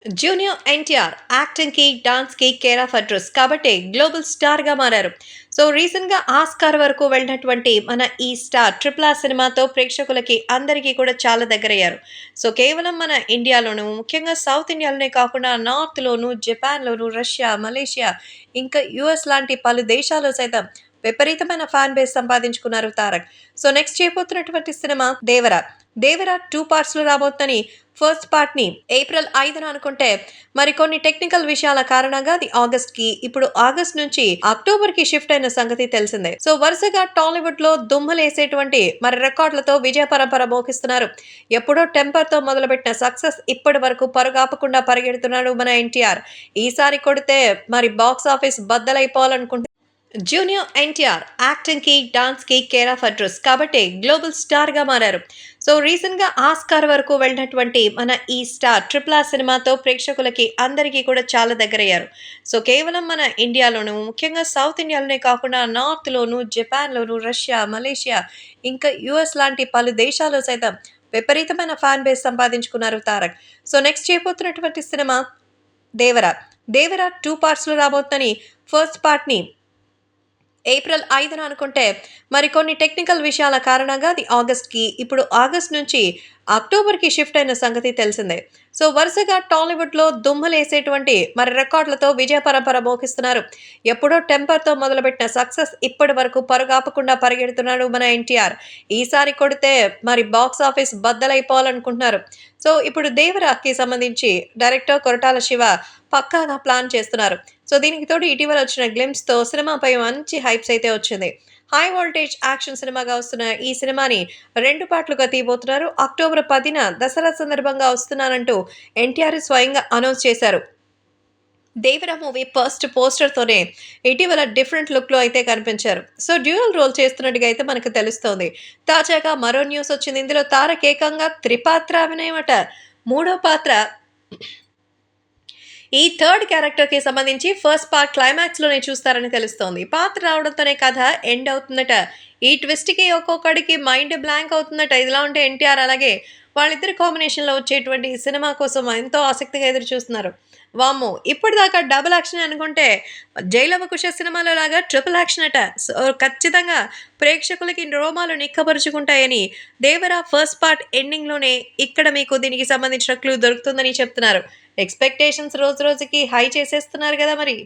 Junior NTR acting కి dance కి care of address కాబట్టి గ్లోబల్ స్టార్ గా మారారు. సో రీసెంట్ గా ఆస్కార్ వరకు వెళ్ళినటువంటి మన ఈ స్టార్ ట్రిపుల్ ఆర్ సినిమాతో ప్రేక్షకులకి అందరికీ కూడా చాలా దగ్గరయ్యారు. సో కేవలం మన ఇండియాలోను ముఖ్యంగా సౌత్ ఇండియాలోనే కాకుండా నార్త్ లోను, జపాన్ లోను, రష్యా, మలేషియా ఇంకా యుఎస్ లాంటి పలు దేశాల్లో సైతం విపరీతమైన ఫ్యాన్ బేస్ సంపాదించుకున్నారు తారక్. సో నెక్స్ట్ చేయబోతున్నటువంటి సినిమా దేవరా. దేవరా 2 పార్ట్స్ లో రాబోతుందని ఫస్ట్ పార్ట్ ని ఏప్రిల్ 5న అనుకుంటే మరి కొన్ని టెక్నికల్ విషయాల కారణంగా అది ఆగస్ట్ కి, ఇప్పుడు ఆగస్ట్ నుంచి అక్టోబర్ కి షిఫ్ట్ అయిన సంగతి తెలిసిందే. సో వరుసగా టాలీవుడ్ లో దుమ్మలేసేటువంటి మరి రికార్డులతో విజయ పరంపర మోగిస్తున్నారు. ఎప్పుడో టెంపర్ తో మొదలుపెట్టిన సక్సెస్ ఇప్పటి వరకు పరుగాపకుండా పరిగెడుతున్నాడు మన ఎన్టీఆర్. ఈసారి కొడితే మరి బాక్స్ ఆఫీస్ బద్దలైపోవాలనుకుంటే జూనియర్ ఎన్టీఆర్ యాక్టింగ్ కి డాన్స్ కి కేర్ ఆఫ్ అడ్రస్ కాబట్టి గ్లోబల్ స్టార్ గా మారారు. సో రీసెంట్ గా ఆస్కార్ వరకు వెళ్ళినటువంటి మన ఈ స్టార్ ట్రిపుల్ ఆర్ సినిమాతో ప్రేక్షకులకి అందరికీ కూడా చాలా దగ్గరయ్యారు. సో కేవలం మన ఇండియాలోను ముఖ్యంగా సౌత్ ఇండియాలోనే కాకుండా నార్త్ లోను, జపాన్ లోను, రష్యా, మలేషియా ఇంకా యుఎస్ లాంటి పలు దేశాల్లో సైతం విపరీతమైన ఫ్యాన్ బేస్ సంపాదించుకున్నారు తారక్. సో నెక్స్ట్ చేయబోతున్నటువంటి సినిమా దేవరా. దేవరా 2 పార్ట్స్ లో రాబోతుందని ఫస్ట్ పార్ట్ ని ఏప్రిల్ 5న అనుకుంటే మరి కొన్ని టెక్నికల్ విషయాల కారణంగా అది ఆగస్ట్ కి, ఇప్పుడు ఆగస్ట్ నుంచి అక్టోబర్ కి షిఫ్ట్ అయిన సంగతి తెలిసిందే. సో వరుసగా టాలీవుడ్ లో దుమ్మలేసేటువంటి మరి రికార్డులతో విజయ పరంపర మోగిస్తున్నారు. ఎప్పుడో టెంపర్ తో మొదలుపెట్టిన సక్సెస్ ఇప్పటి వరకు పరుగాపకుండా పరిగెడుతున్నాడు మన ఎన్టీఆర్. ఈసారి కొడితే మరి బాక్స్ ఆఫీస్ బద్దలైపోవాలనుకుంటున్నారు. సో ఇప్పుడు దేవరాకి సంబంధించి డైరెక్టర్ కొరటాల శివ పక్కాగా ప్లాన్ చేస్తున్నారు. సో దీనికి తోడు ఇటీవల వచ్చిన గ్లిమ్స్ తో సినిమాపై మంచి హైప్స్ అయితే వచ్చింది. హై వోల్టేజ్ యాక్షన్ సినిమాగా వస్తున్న ఈ సినిమాని 2 పార్ట్లుగా తీయబోతున్నారు. అక్టోబర్ 10న దసరా సందర్భంగా వస్తున్నానంటూ ఎన్టీఆర్ స్వయంగా అనౌన్స్ చేశారు. దేవరా మూవీ ఫస్ట్ పోస్టర్ తోనే ఇటీవల డిఫరెంట్ లుక్ లో అయితే కనిపించారు. సో డ్యూయల్ రోల్ చేస్తున్నట్టుగా అయితే మనకు తెలుస్తోంది. తాజాగా మరో న్యూస్ వచ్చింది. ఇందులో తారక్ ఏకంగా త్రిపాత్ర అభినయమట. మూడో పాత్ర ఈ థర్డ్ క్యారెక్టర్ కి సంబంధించి ఫస్ట్ పార్ట్ క్లైమాక్స్ లోనే చూస్తారని తెలుస్తోంది. పాత్ర రావడంతోనే కథ ఎండ్ అవుతుందట. ఈ ట్విస్ట్ కి ఒక్కొక్కడికి మైండ్ బ్లాంక్ అవుతుందట. ఇదిలా ఉంటే ఎన్టీఆర్ అలాగే వాళ్ళిద్దరి కాంబినేషన్ లో వచ్చేటువంటి ఈ సినిమా కోసం ఎంతో ఆసక్తిగా ఎదురు చూస్తున్నారు. వామ్మో, ఇప్పటిదాకా డబుల్ యాక్షన్ అనుకుంటే జైలవకుశ సినిమాలో లాగా ట్రిపుల్ యాక్షన్ అట. సో ఖచ్చితంగా ప్రేక్షకులకి రోమాలు నిక్కబరుచుకుంటాయని దేవరా ఫస్ట్ పార్ట్ ఎండింగ్ లోనే ఇక్కడ మీకు దీనికి సంబంధించిన క్లూ దొరుకుతుందని చెప్తున్నారు. ఎక్స్‌పెక్టేషన్స్ రోజు రోజుకి హై చేసేస్తున్నారు గదా మరి.